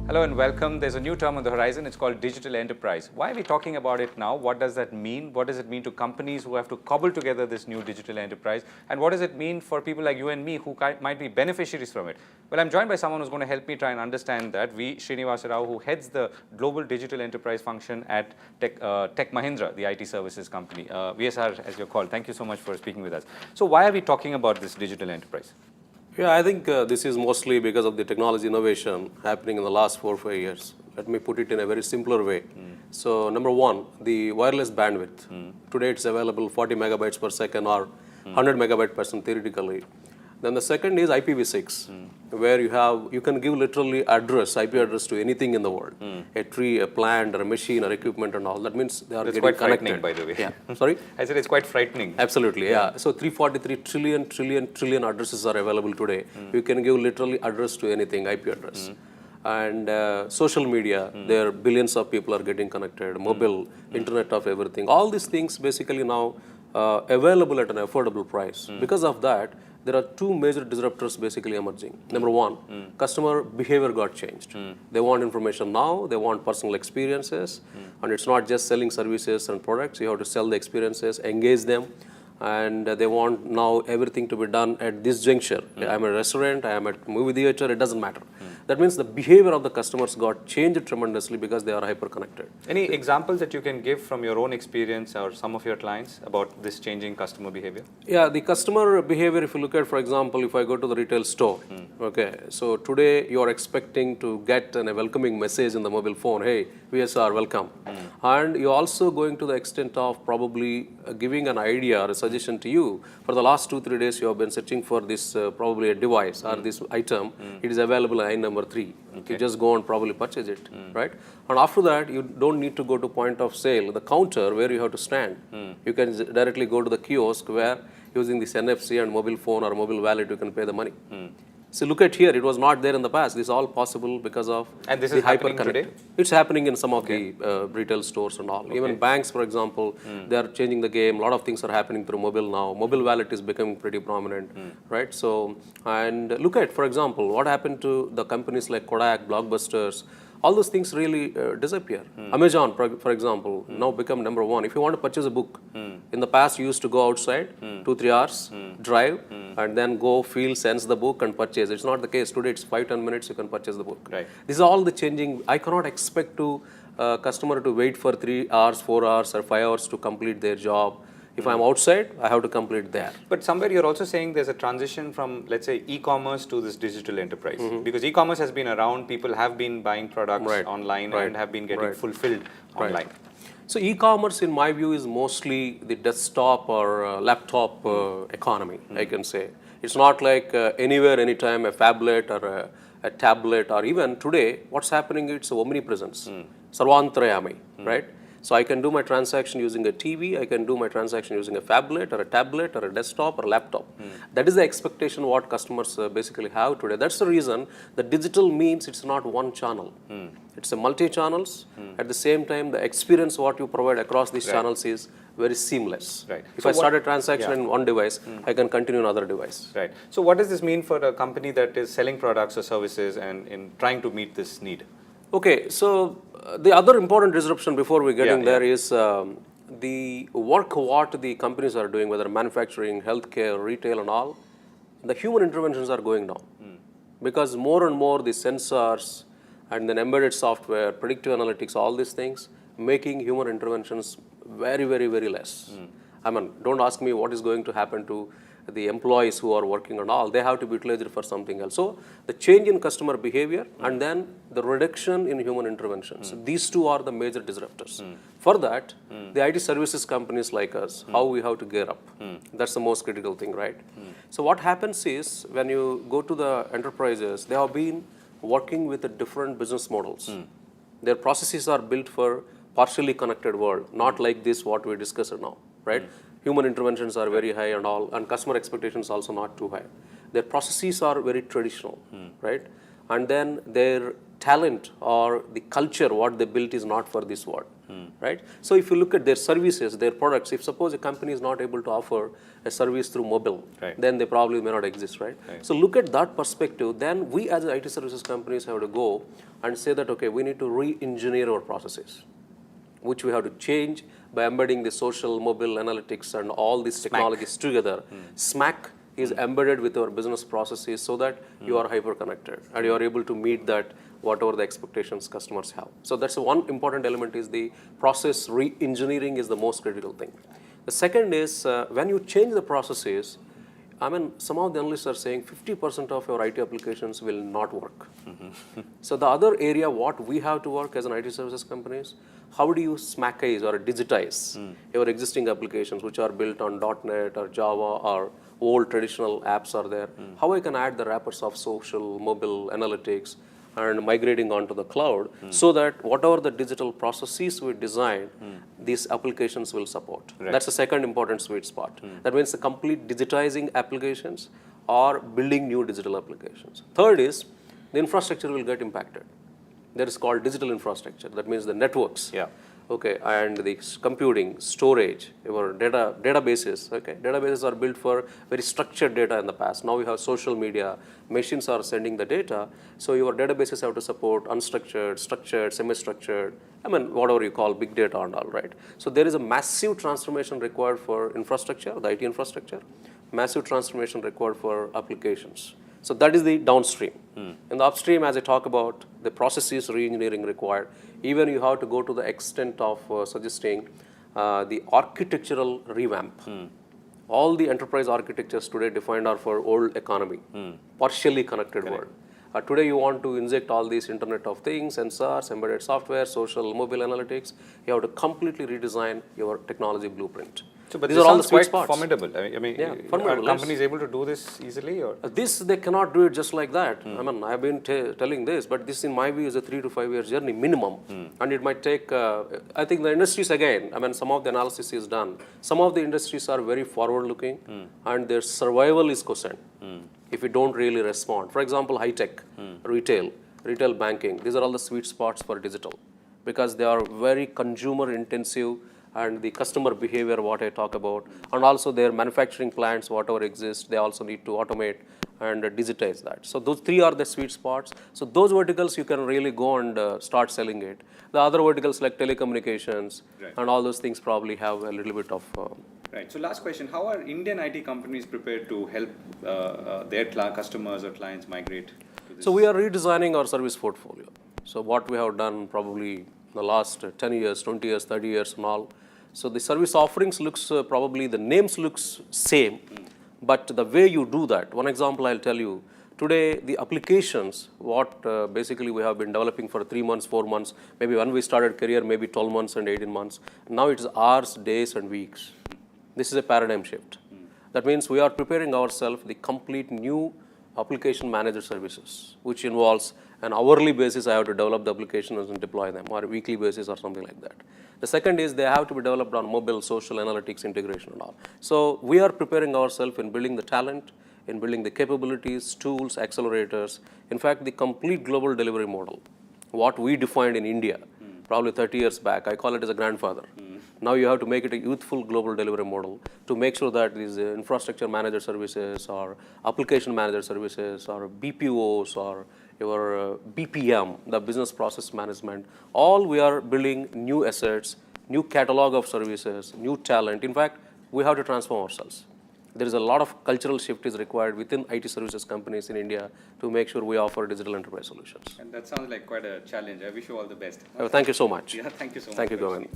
Hello and welcome. There's a new term on the horizon. It's called digital enterprise. Why are we talking about it now? What does that mean? What does it mean to companies who have to cobble together this new digital enterprise? And what does it mean for people like you and me who might be beneficiaries from it? Well, I'm joined by someone who's going to help me try and understand that. V. Srinivasa Rao, who heads the global digital enterprise function at Tech Mahindra, the IT services company. VSR, as you're called. Thank you so much for speaking with us. So why are we talking about this digital enterprise? Yeah, I think this is mostly because of the technology innovation happening in the last 4 or 5 years. Let me put it in a very simpler way. So, number one, the wireless bandwidth. Today it's available 40 megabytes per second or 100 megabytes per second theoretically. Then the second is IPv6, where you can give literally IP address to anything in the world. A tree, a plant, or a machine, or equipment and all. That means they are getting quite connected. Frightening, by the way. Yeah. Sorry? I said it's quite frightening. Absolutely, yeah. So 343 trillion addresses are available today. You can give literally address to anything, IP address. And social media, there are billions of people are getting connected, mobile, internet of everything. All these things basically now available at an affordable price. Because of that, there are two major disruptors basically emerging. Number one, customer behavior got changed. They want information now, they want personal experiences, and it's not just selling services and products. You have to sell the experiences, engage them, and they want now everything to be done at this juncture. I'm a restaurant, I am at movie theater, it doesn't matter. That means the behavior of the customers got changed tremendously because they are hyper-connected. Any examples that you can give from your own experience or some of your clients about this changing customer behavior? Yeah, the customer behavior, if you look at, for example, if I go to the retail store, okay, so today you are expecting to get a welcoming message in the mobile phone, hey, VSR, welcome. And you're also going to the extent of probably giving an idea or a suggestion to you. For the last 2-3 days, you have been searching for this probably a device or this item. It is available in number 3. Okay. You just go and probably purchase it, right? And after that, you don't need to go to point of sale, the counter where you have to stand. You can directly go to the kiosk where using this NFC and mobile phone or mobile wallet, you can pay the money. So look at here, it was not there in the past. This is all possible because of and this is happening today? It's happening in some of the retail stores and all. Even banks, for example, they are changing the game. A lot of things are happening through mobile now. Mobile wallet is becoming pretty prominent, right? So, and look at, for example, what happened to the companies like Kodak, Blockbusters. All those things really disappear. Amazon, for example, now become number one. If you want to purchase a book, in the past you used to go outside, 2-3 hours, drive, and then go, feel, sense the book and purchase. It's not the case. Today it's 5-10 minutes you can purchase the book. Right. This is all the changing. I cannot expect to customer to wait for 3 hours, 4 hours or 5 hours to complete their job. If I'm outside, I have to complete there. But somewhere you're also saying there's a transition from, let's say, e-commerce to this digital enterprise. Because e-commerce has been around, people have been buying products online and have been getting fulfilled online. So e-commerce, in my view, is mostly the desktop or laptop economy, I can say. It's not like anywhere, anytime, a phablet or a tablet, or even today, what's happening, it's omnipresence. Sarvantrayami, right? So I can do my transaction using a TV, I can do my transaction using a phablet or a tablet or a desktop or a laptop. That is the expectation what customers basically have today. That's the reason the digital means it's not one channel. It's a multi-channels. At the same time, the experience what you provide across these channels is very seamless. Right. If I start a transaction in one device, I can continue in another device. Right. So what does this mean for a company that is selling products or services and in trying to meet this need? Okay, so the other important disruption before we get in there is the work what the companies are doing, whether manufacturing, healthcare, retail and all, the human interventions are going down. Because more and more the sensors and then embedded software, predictive analytics, all these things, making human interventions very, very, very less. I mean, don't ask me what is going to happen to the employees who are working and all. They have to be utilized for something else. So the change in customer behavior and then the reduction in human interventions. These two are the major disruptors. For that, the IT services companies like us, how we have to gear up. That's the most critical thing, right? So what happens is when you go to the enterprises, they have been working with the different business models. Their processes are built for partially connected world, not like this what we discussed now, right? Human interventions are very high and all, and customer expectations also not too high. Their processes are very traditional, right? And then their talent or the culture, what they built is not for this world. right? So if you look at their services, their products, if suppose a company is not able to offer a service through mobile, then they probably may not exist, right? So look at that perspective, then we as IT services companies have to go and say that, okay, we need to re-engineer our processes, which we have to change by embedding the social, mobile, analytics and all these technologies together. SMAC is embedded with our business processes so that you are hyper-connected and you are able to meet that whatever the expectations customers have. So that's one important element is the process re-engineering is the most critical thing. The second is when you change the processes, I mean, some of the analysts are saying 50% of your IT applications will not work. So the other area what we have to work as an IT services companies, how do you SMACize or digitize your existing applications which are built on .NET or Java or old traditional apps are there? How I can add the wrappers of social, mobile, analytics and migrating onto the cloud so that whatever the digital processes we design, these applications will support. That's the second important sweet spot. That means the complete digitizing applications or building new digital applications. Third is the infrastructure will get impacted. That is called digital infrastructure. That means the networks. Okay, and the computing, storage, your databases. Okay, databases are built for very structured data in the past. Now we have social media, machines are sending the data. So your databases have to support unstructured, structured, semi-structured. I mean, whatever you call big data and all, right? So there is a massive transformation required for infrastructure, the IT infrastructure, massive transformation required for applications. So that is the downstream. In the upstream, as I talk about, the processes re-engineering required. Even you have to go to the extent of suggesting the architectural revamp. All the enterprise architectures today defined are for old economy, partially connected world. Today you want to inject all these Internet of Things, sensors, embedded software, social, mobile analytics. You have to completely redesign your technology blueprint. So, but these are all the sweet quite spots. Formidable. I mean, are companies able to do this easily? Or? This, they cannot do it just like that. I mean, I've been telling this, but this in my view is a 3 to 5 year journey minimum. And it might take, I think the industries again, I mean, some of the analysis is done. Some of the industries are very forward looking and their survival is questioned if we don't really respond. For example, high tech, retail banking, these are all the sweet spots for digital because they are very consumer intensive and the customer behavior, what I talk about, and also their manufacturing plants, whatever exists, they also need to automate and digitize that. So those three are the sweet spots. So those verticals, you can really go and start selling it. The other verticals like telecommunications and all those things probably have a little bit of... Right. So last question, how are Indian IT companies prepared to help their customers or clients migrate to this? So we are redesigning our service portfolio. So what we have done probably the last 10 years, 20 years, 30 years and all. So the service offerings looks probably the names looks same, but the way you do that. One example I'll tell you. Today the applications what basically we have been developing for 3 months, 4 months, maybe when we started career maybe 12 months and 18 months. Now it is hours, days and weeks. This is a paradigm shift. That means we are preparing ourselves the complete new application manager services, which involves an hourly basis I have to develop the applications and deploy them, or a weekly basis or something like that. The second is they have to be developed on mobile, social, analytics, integration and all. So we are preparing ourselves in building the talent, in building the capabilities, tools, accelerators. In fact, the complete global delivery model, what we defined in India, probably 30 years back, I call it as a grandfather. Now you have to make it a youthful global delivery model to make sure that these infrastructure manager services or application manager services or BPOs or your BPM, the business process management, all we are building new assets, new catalog of services, new talent. In fact, we have to transform ourselves. There is a lot of cultural shift is required within IT services companies in India to make sure we offer digital enterprise solutions. And that sounds like quite a challenge. I wish you all the best. Thank you so much. Yeah, thank you so much. Thank you, Govind.